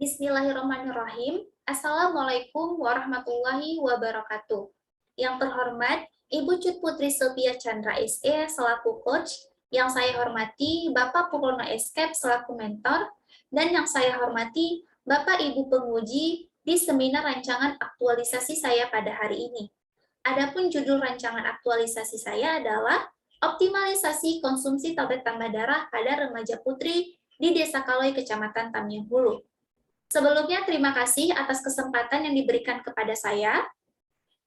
Bismillahirrahmanirrahim. Assalamualaikum warahmatullahi wabarakatuh. Yang terhormat, Ibu Cut Putri Sylvia Chandra SE selaku coach, yang saya hormati Bapak Purwono Eskep selaku mentor, dan yang saya hormati Bapak Ibu penguji di seminar rancangan aktualisasi saya pada hari ini. Adapun judul rancangan aktualisasi saya adalah optimalisasi konsumsi tablet tambah darah pada remaja putri di Desa Kaloy, Kecamatan Tamiang Hulu. Sebelumnya, terima kasih atas kesempatan yang diberikan kepada saya.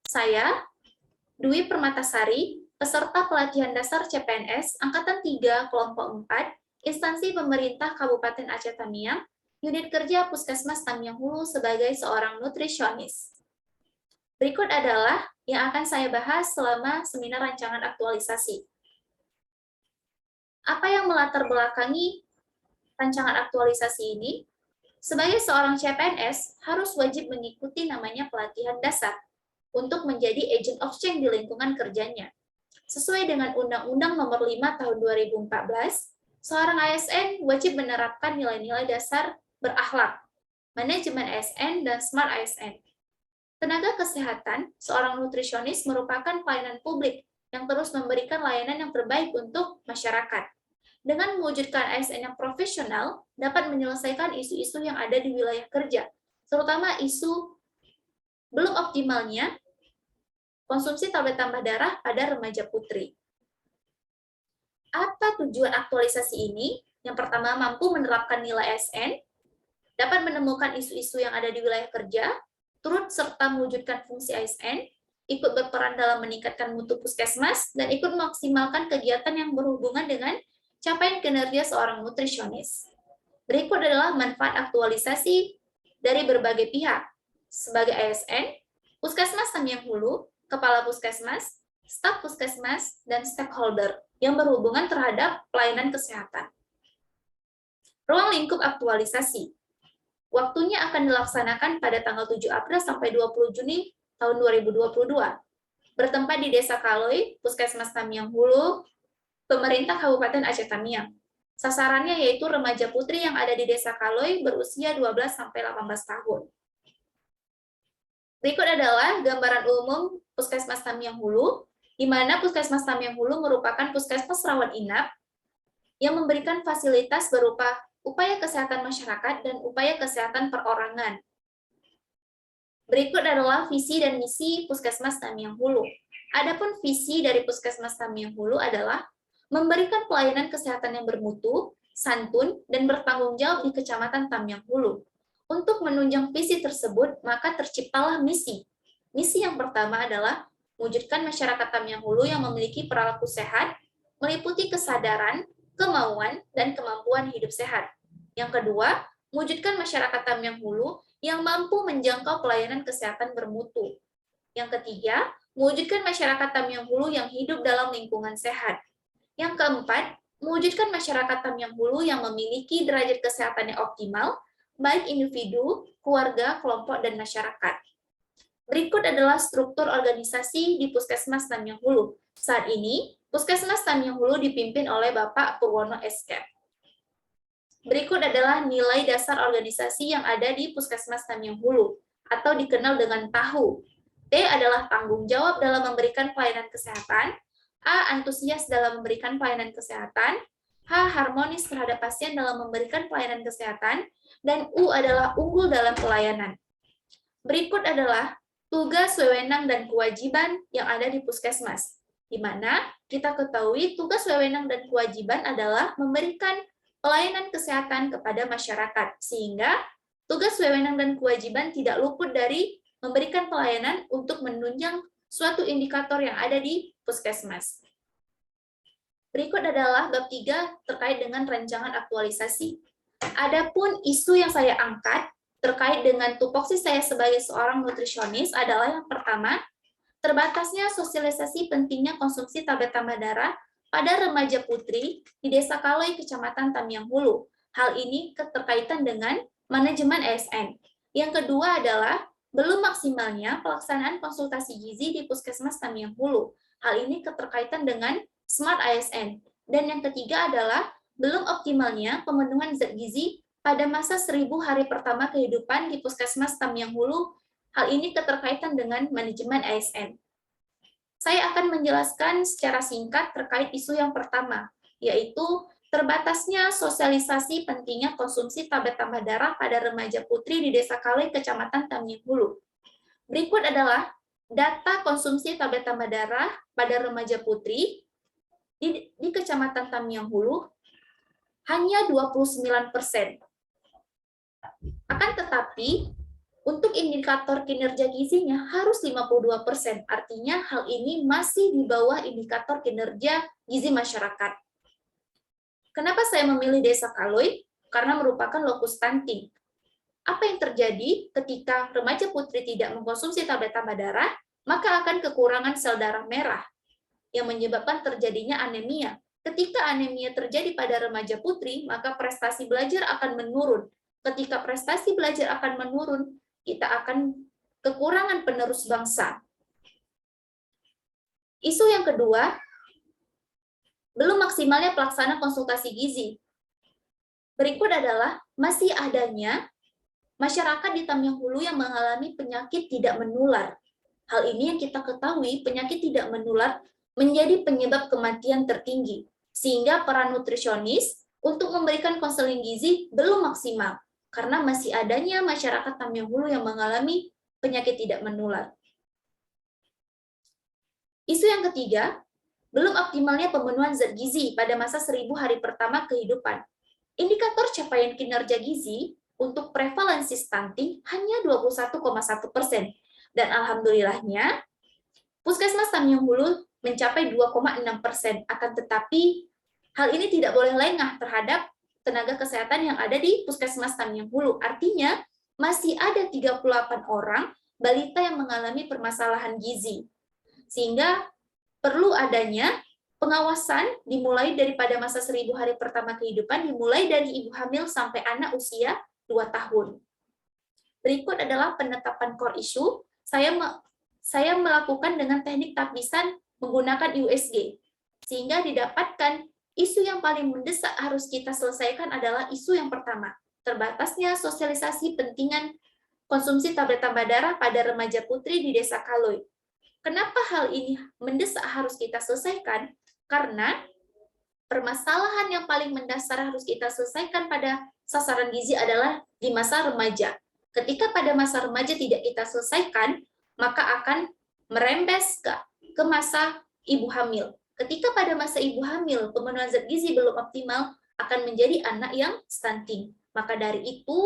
Saya, Dwi Permatasari, peserta pelatihan dasar CPNS Angkatan 3 Kelompok 4, Instansi Pemerintah Kabupaten Aceh Tamiang, Unit Kerja Puskesmas Tamiang Hulu sebagai seorang nutrisionis. Berikut adalah yang akan saya bahas selama seminar rancangan aktualisasi. Apa yang melatar belakangi rancangan aktualisasi ini? Sebagai seorang CPNS, harus wajib mengikuti namanya pelatihan dasar untuk menjadi agent of change di lingkungan kerjanya. Sesuai dengan Undang-Undang Nomor 5 Tahun 2014, seorang ASN wajib menerapkan nilai-nilai dasar berakhlak, manajemen ASN, dan smart ASN. Tenaga kesehatan, seorang nutrisionis merupakan pelayanan publik yang terus memberikan layanan yang terbaik untuk masyarakat. Dengan mewujudkan ASN yang profesional, dapat menyelesaikan isu-isu yang ada di wilayah kerja, terutama isu belum optimalnya konsumsi tablet tambah darah pada remaja putri. Apa tujuan aktualisasi ini? Yang pertama, mampu menerapkan nilai ASN, dapat menemukan isu-isu yang ada di wilayah kerja, turut serta mewujudkan fungsi ASN, ikut berperan dalam meningkatkan mutu puskesmas, dan ikut memaksimalkan kegiatan yang berhubungan dengan capaian kinerja seorang nutrisionis. Berikut adalah manfaat aktualisasi dari berbagai pihak. Sebagai ASN, Puskesmas Tamiang Hulu, Kepala Puskesmas, staf Puskesmas, dan stakeholder yang berhubungan terhadap pelayanan kesehatan. Ruang lingkup aktualisasi. Waktunya akan dilaksanakan pada tanggal 7 April sampai 20 Juni tahun 2022. Bertempat di Desa Kaloy, Puskesmas Tamiang Hulu, Pemerintah Kabupaten Aceh Tamiang. Sasarannya yaitu remaja putri yang ada di Desa Kaloy berusia 12-18 tahun. Berikut adalah gambaran umum Puskesmas Tamiang Hulu, di mana Puskesmas Tamiang Hulu merupakan puskesmas rawat inap yang memberikan fasilitas berupa upaya kesehatan masyarakat dan upaya kesehatan perorangan. Berikut adalah visi dan misi Puskesmas Tamiang Hulu. Adapun visi dari Puskesmas Tamiang Hulu adalah memberikan pelayanan kesehatan yang bermutu, santun, dan bertanggung jawab di Kecamatan Tamiang Hulu. Untuk menunjang visi tersebut, maka terciptalah misi. Misi yang pertama adalah mewujudkan masyarakat Tamiang Hulu yang memiliki perilaku sehat, meliputi kesadaran, kemauan, dan kemampuan hidup sehat. Yang kedua, mewujudkan masyarakat Tamiang Hulu yang mampu menjangkau pelayanan kesehatan bermutu. Yang ketiga, mewujudkan masyarakat Tamiang Hulu yang hidup dalam lingkungan sehat. Yang keempat, mewujudkan masyarakat Tamiang Hulu yang memiliki derajat kesehatan yang optimal, baik individu, keluarga, kelompok, dan masyarakat. Berikut adalah struktur organisasi di Puskesmas Tamiang Hulu. Saat ini, Puskesmas Tamiang Hulu dipimpin oleh Bapak Purwono Eskep. Berikut adalah nilai dasar organisasi yang ada di Puskesmas Tamiang Hulu, atau dikenal dengan TAHU. T adalah tanggung jawab dalam memberikan pelayanan kesehatan, A. Antusias dalam memberikan pelayanan kesehatan, H. Harmonis terhadap pasien dalam memberikan pelayanan kesehatan, dan U adalah unggul dalam pelayanan. Berikut adalah tugas, wewenang, dan kewajiban yang ada di Puskesmas, di mana kita ketahui tugas, wewenang, dan kewajiban adalah memberikan pelayanan kesehatan kepada masyarakat, sehingga tugas, wewenang, dan kewajiban tidak luput dari memberikan pelayanan untuk menunjang suatu indikator yang ada di Puskesmas. Berikut adalah bab 3 terkait dengan rancangan aktualisasi. Adapun isu yang saya angkat terkait dengan tupoksi saya sebagai seorang nutrisionis adalah yang pertama, terbatasnya sosialisasi pentingnya konsumsi tablet tambah darah pada remaja putri di Desa Kaloy, Kecamatan Tamiang Hulu. Hal ini keterkaitan dengan manajemen ASN. Yang kedua adalah belum maksimalnya pelaksanaan konsultasi gizi di Puskesmas Tamiang Hulu. Hal ini keterkaitan dengan smart ASN. Dan yang ketiga adalah belum optimalnya pemenuhan zat gizi pada masa 1000 hari pertama kehidupan di Puskesmas Tamiang Hulu, hal ini keterkaitan dengan manajemen ASN. Saya akan menjelaskan secara singkat terkait isu yang pertama, yaitu terbatasnya sosialisasi pentingnya konsumsi tablet tambah darah pada remaja putri di Desa Kaloi, Kecamatan Tamiang Hulu. Berikut adalah data konsumsi tablet tambah darah pada remaja putri di Kecamatan Tamiang Hulu hanya 29%. Akan tetapi, untuk indikator kinerja gizinya harus 52%. Artinya hal ini masih di bawah indikator kinerja gizi masyarakat. Kenapa saya memilih Desa Kaloi? Karena merupakan lokus stunting. Apa yang terjadi ketika remaja putri tidak mengkonsumsi tablet tambah darah, maka akan kekurangan sel darah merah yang menyebabkan terjadinya anemia. Ketika anemia terjadi pada remaja putri, maka prestasi belajar akan menurun. Ketika prestasi belajar akan menurun, kita akan kekurangan penerus bangsa. Isu yang kedua, belum maksimalnya pelaksana konsultasi gizi. Berikut adalah masih adanya masyarakat di Tamiang Hulu yang mengalami penyakit tidak menular. Hal ini yang kita ketahui, penyakit tidak menular menjadi penyebab kematian tertinggi, sehingga peran nutrisionis untuk memberikan konseling gizi belum maksimal, karena masih adanya masyarakat Tamiang Hulu yang mengalami penyakit tidak menular. Isu yang ketiga, belum optimalnya pemenuhan zat gizi pada masa 1000 hari pertama kehidupan. Indikator capaian kinerja gizi untuk prevalensi stunting hanya 21,1%. Dan alhamdulillahnya, Puskesmas Tamiang Hulu mencapai 2,6%. Akan tetapi, hal ini tidak boleh lengah terhadap tenaga kesehatan yang ada di Puskesmas Tamiang Hulu. Artinya, masih ada 38 orang balita yang mengalami permasalahan gizi. Sehingga perlu adanya pengawasan dimulai daripada masa 1000 hari pertama kehidupan, dimulai dari ibu hamil sampai anak usia 2 tahun. Berikut adalah penetapan core issue. Saya melakukan dengan teknik tapisan menggunakan USG, sehingga didapatkan isu yang paling mendesak harus kita selesaikan adalah isu yang pertama, terbatasnya sosialisasi pentingan konsumsi tablet tambah darah pada remaja putri di Desa Kaloi. Kenapa hal ini mendesak harus kita selesaikan? Karena permasalahan yang paling mendasar harus kita selesaikan pada sasaran gizi adalah di masa remaja. Ketika pada masa remaja tidak kita selesaikan, maka akan merembes ke masa ibu hamil. Ketika pada masa ibu hamil pemenuhan zat gizi belum optimal, akan menjadi anak yang stunting. Maka dari itu,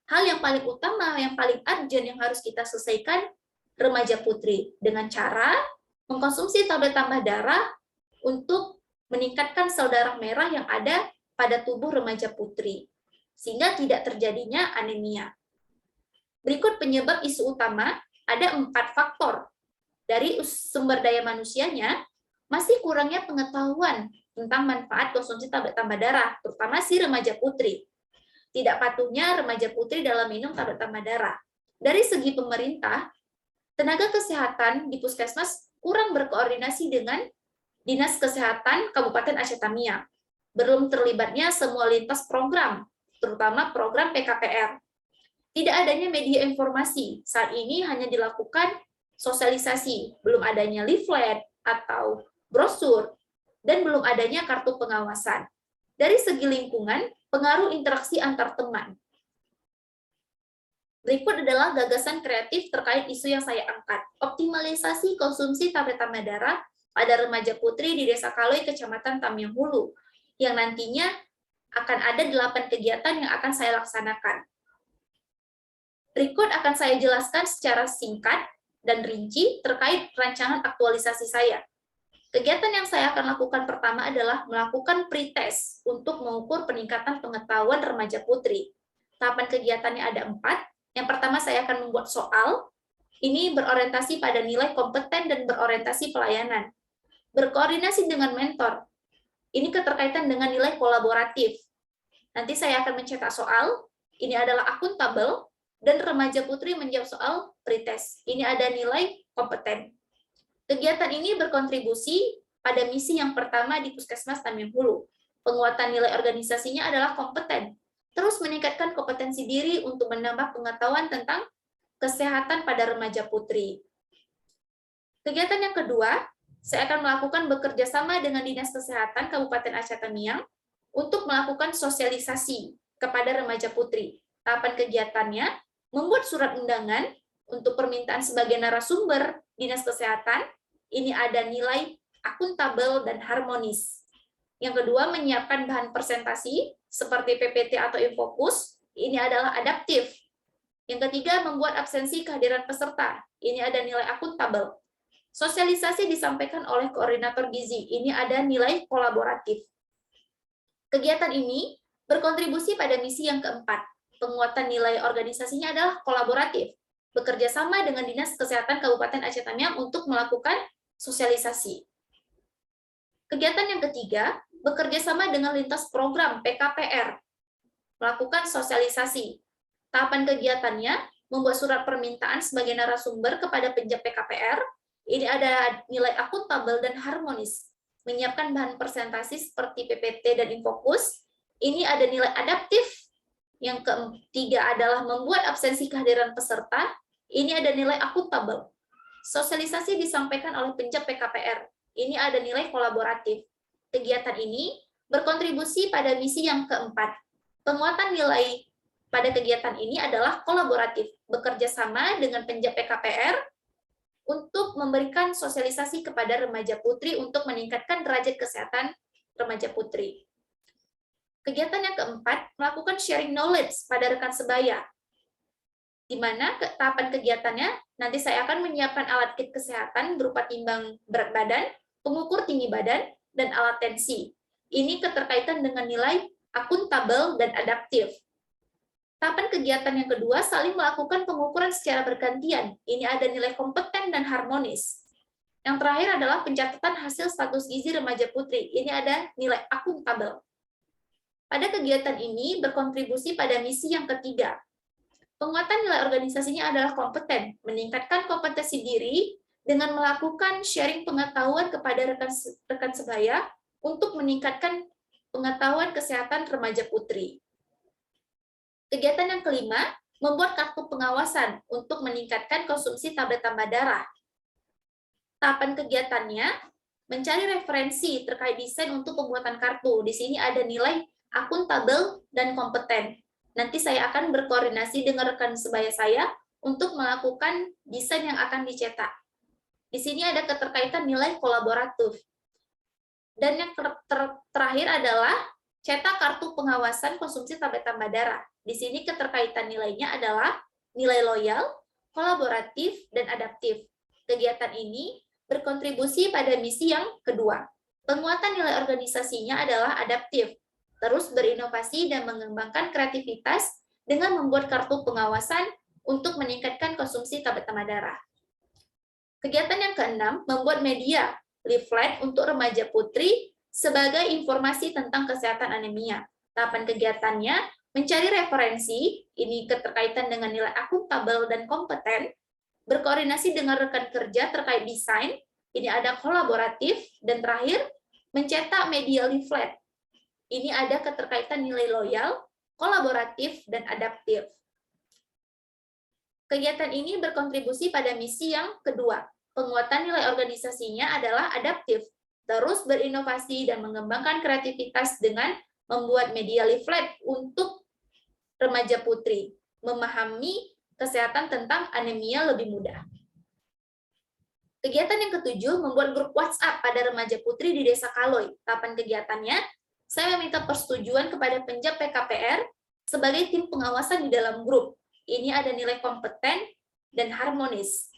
hal yang paling utama, yang paling urgent yang harus kita selesaikan remaja putri dengan cara mengkonsumsi tablet tambah darah untuk meningkatkan sel darah merah yang ada pada tubuh remaja putri, sehingga tidak terjadinya anemia. Berikut penyebab isu utama, ada 4 faktor. Dari sumber daya manusianya, masih kurangnya pengetahuan tentang manfaat konsumsi tablet tambah darah, terutama si remaja putri. Tidak patuhnya remaja putri dalam minum tablet tambah darah. Dari segi pemerintah, tenaga kesehatan di Puskesmas kurang berkoordinasi dengan Dinas Kesehatan Kabupaten Aceh Tamiang. Belum terlibatnya semua lintas program, terutama program PKPR. Tidak adanya media informasi. Saat ini hanya dilakukan sosialisasi, belum adanya leaflet atau brosur, dan belum adanya kartu pengawasan. Dari segi lingkungan, pengaruh interaksi antar teman. Berikut adalah gagasan kreatif terkait isu yang saya angkat. Optimalisasi konsumsi tablet tambah darah pada remaja putri di Desa Kaloi, Kecamatan Tamiang Hulu, yang nantinya akan ada 8 kegiatan yang akan saya laksanakan. Berikut akan saya jelaskan secara singkat dan rinci terkait rancangan aktualisasi saya. Kegiatan yang saya akan lakukan pertama adalah melakukan pretest untuk mengukur peningkatan pengetahuan remaja putri. Tahapan kegiatannya ada 4. Yang pertama, saya akan membuat soal. Ini berorientasi pada nilai kompeten dan berorientasi pelayanan. Berkoordinasi dengan mentor. Ini keterkaitan dengan nilai kolaboratif. Nanti saya akan mencetak soal. Ini adalah akuntabel. Dan remaja putri menjawab soal pretest. Ini ada nilai kompeten. Kegiatan ini berkontribusi pada misi yang pertama di Puskesmas Tamiang Hulu. Penguatan nilai organisasinya adalah kompeten. terus meningkatkan kompetensi diri untuk menambah pengetahuan tentang kesehatan pada remaja putri. Kegiatan yang kedua, saya akan melakukan bekerja sama dengan Dinas Kesehatan Kabupaten Aceh Tamiang untuk melakukan sosialisasi kepada remaja putri. Tahapan kegiatannya, membuat surat undangan untuk permintaan sebagai narasumber Dinas Kesehatan. Ini ada nilai akuntabel dan harmonis. Yang kedua, menyiapkan bahan presentasi seperti PPT atau infokus. Ini adalah adaptif. Yang ketiga, membuat absensi kehadiran peserta. Ini ada nilai akuntabel. Sosialisasi disampaikan oleh koordinator gizi. Ini ada nilai kolaboratif. Kegiatan ini berkontribusi pada misi yang keempat. Penguatan nilai organisasinya adalah kolaboratif. Bekerja sama dengan Dinas Kesehatan Kabupaten Aceh Tamiang untuk melakukan sosialisasi. Kegiatan yang ketiga, bekerja sama dengan lintas program PKPR, melakukan sosialisasi. Tahapan kegiatannya, membuat surat permintaan sebagai narasumber kepada penjab PKPR. Ini ada nilai akuntabel dan harmonis. Menyiapkan bahan presentasi seperti PPT dan infokus. Ini ada nilai adaptif. Yang ketiga adalah membuat absensi kehadiran peserta. Ini ada nilai akuntabel. Sosialisasi disampaikan oleh penjab PKPR. Ini ada nilai kolaboratif. Kegiatan ini berkontribusi pada misi yang keempat. Penguatan nilai pada kegiatan ini adalah kolaboratif, bekerja sama dengan penjab PKPR untuk memberikan sosialisasi kepada remaja putri untuk meningkatkan derajat kesehatan remaja putri. Kegiatan yang keempat, melakukan sharing knowledge pada rekan sebaya. Di mana tahapan kegiatannya, nanti saya akan menyiapkan alat kit kesehatan berupa timbang berat badan, pengukur tinggi badan, dan alat tensi. Ini keterkaitan dengan nilai akuntabel dan adaptif. Tahapan kegiatan yang kedua, saling melakukan pengukuran secara bergantian. Ini ada nilai kompeten dan harmonis. Yang terakhir adalah pencatatan hasil status gizi remaja putri. Ini ada nilai akuntabel. Pada kegiatan ini berkontribusi pada misi yang ketiga. Penguatan nilai organisasinya adalah kompeten, meningkatkan kompetensi diri dengan melakukan sharing pengetahuan kepada rekan sebaya untuk meningkatkan pengetahuan kesehatan remaja putri. Kegiatan yang kelima, membuat kartu pengawasan untuk meningkatkan konsumsi tablet tambah darah. Tahapan kegiatannya, mencari referensi terkait desain untuk pembuatan kartu. Di sini ada nilai akuntabel dan kompeten. Nanti saya akan berkoordinasi dengan rekan sebaya saya untuk melakukan desain yang akan dicetak. Di sini ada keterkaitan nilai kolaboratif. Dan yang terakhir adalah cetak kartu pengawasan konsumsi tablet tambah darah. Di sini keterkaitan nilainya adalah nilai loyal, kolaboratif, dan adaptif. Kegiatan ini berkontribusi pada misi yang kedua. Penguatan nilai organisasinya adalah adaptif, terus berinovasi dan mengembangkan kreativitas dengan membuat kartu pengawasan untuk meningkatkan konsumsi tablet tambah darah. Kegiatan yang keenam, membuat media leaflet untuk remaja putri sebagai informasi tentang kesehatan anemia. Tahapan kegiatannya, mencari referensi, ini keterkaitan dengan nilai akuntabel dan kompeten, berkoordinasi dengan rekan kerja terkait desain, ini ada kolaboratif, dan terakhir, mencetak media leaflet. Ini ada keterkaitan nilai loyal, kolaboratif, dan adaptif. Kegiatan ini berkontribusi pada misi yang kedua. Penguatan nilai organisasinya adalah adaptif, terus berinovasi dan mengembangkan kreativitas dengan membuat media leaflet untuk remaja putri, memahami kesehatan tentang anemia lebih mudah. Kegiatan yang ketujuh, membuat grup WhatsApp pada remaja putri di Desa Kaloy. Tahapan kegiatannya, saya meminta persetujuan kepada penjab PKPR sebagai tim pengawasan di dalam grup. Ini ada nilai kompeten dan harmonis.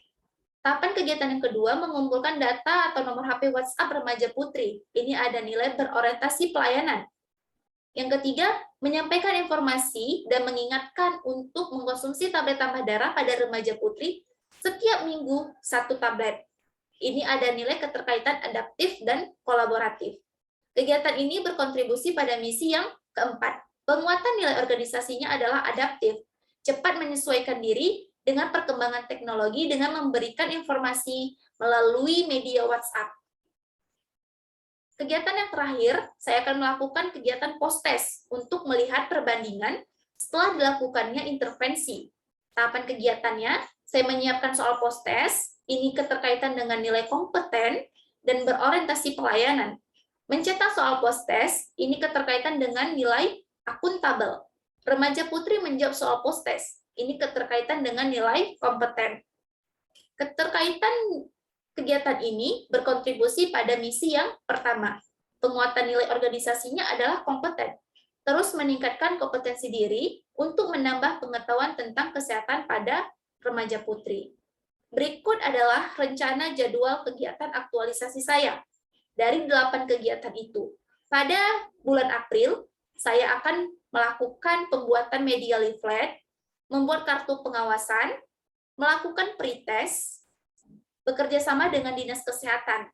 Tahapan kegiatan yang kedua, mengumpulkan data atau nomor HP WhatsApp remaja putri. Ini ada nilai berorientasi pelayanan. Yang ketiga, menyampaikan informasi dan mengingatkan untuk mengkonsumsi tablet tambah darah pada remaja putri setiap minggu 1 tablet. Ini ada nilai keterkaitan adaptif dan kolaboratif. Kegiatan ini berkontribusi pada misi yang keempat. Penguatan nilai organisasinya adalah adaptif, cepat menyesuaikan diri dengan perkembangan teknologi dengan memberikan informasi melalui media WhatsApp. Kegiatan yang terakhir, saya akan melakukan kegiatan post-test untuk melihat perbandingan setelah dilakukannya intervensi. Tahapan kegiatannya, saya menyiapkan soal post-test, ini keterkaitan dengan nilai kompeten dan berorientasi pelayanan. Mencetak soal post-test, ini keterkaitan dengan nilai akuntabel. Remaja putri menjawab soal post-test, ini keterkaitan dengan nilai kompeten. Keterkaitan kegiatan ini berkontribusi pada misi yang pertama. Penguatan nilai organisasinya adalah kompeten. Terus meningkatkan kompetensi diri untuk menambah pengetahuan tentang kesehatan pada remaja putri. Berikut adalah rencana jadwal kegiatan aktualisasi saya. Dari 8 kegiatan itu, pada bulan April, saya akan melakukan pembuatan media leaflet, membuat kartu pengawasan, melakukan pretest, bekerja sama dengan Dinas Kesehatan.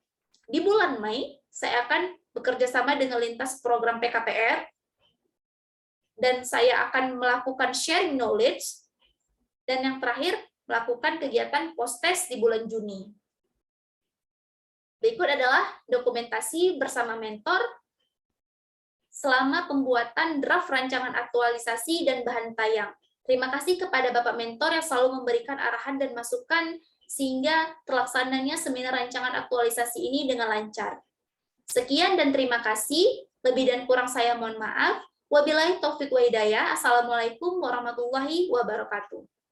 Di bulan Mei, saya akan bekerja sama dengan lintas program PKPR, dan saya akan melakukan sharing knowledge, dan yang terakhir, melakukan kegiatan post-test di bulan Juni. Berikut adalah dokumentasi bersama mentor selama pembuatan draft rancangan aktualisasi dan bahan tayang. Terima kasih kepada Bapak Mentor yang selalu memberikan arahan dan masukan sehingga terlaksananya seminar rancangan aktualisasi ini dengan lancar. Sekian dan terima kasih. Lebih dan kurang saya mohon maaf. Wabillahi taufiq wa hidayah. Assalamualaikum warahmatullahi wabarakatuh.